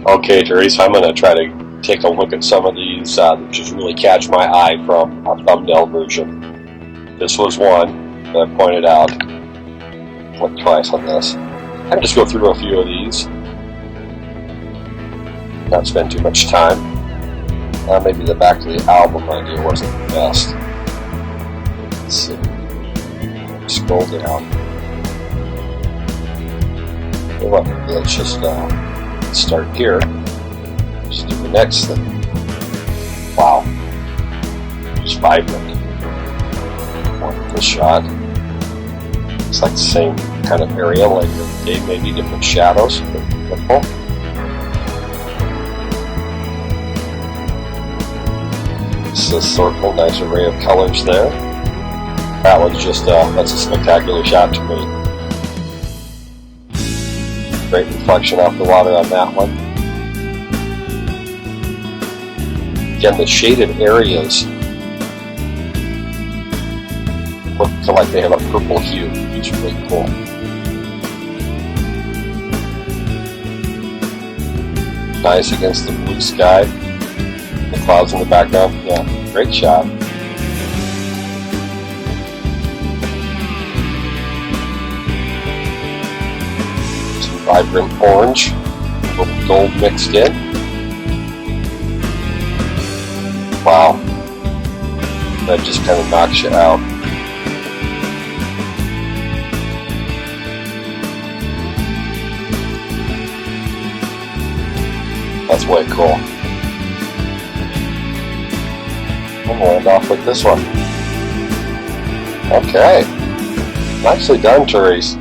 Okay, Terry, so I'm going to try to take a look at some of these that just really catch my eye from a thumbnail version. This was one that I pointed out. Click twice on this. And just go through a few of these. Not spend too much time. Maybe the back of the album idea wasn't the best. Let's see. Scroll down. Well, let's just start here. Just do the next thing. Wow. Just vibrant. Wonderful shot. It's like the same kind of area, like the game, maybe different shadows. Beautiful. It's a circle, nice array of colors there. That one's just, that's a spectacular shot to me. Great reflection off the water on that one. Again, the shaded areas look like they have a purple hue, which is really cool. Nice against the blue sky. The clouds in the background. Yeah, great shot. Vibrant orange, a little gold mixed in. Wow, that just kind of knocks you out. That's way cool. I'm going to end off with this one. Okay, nicely done, Therese.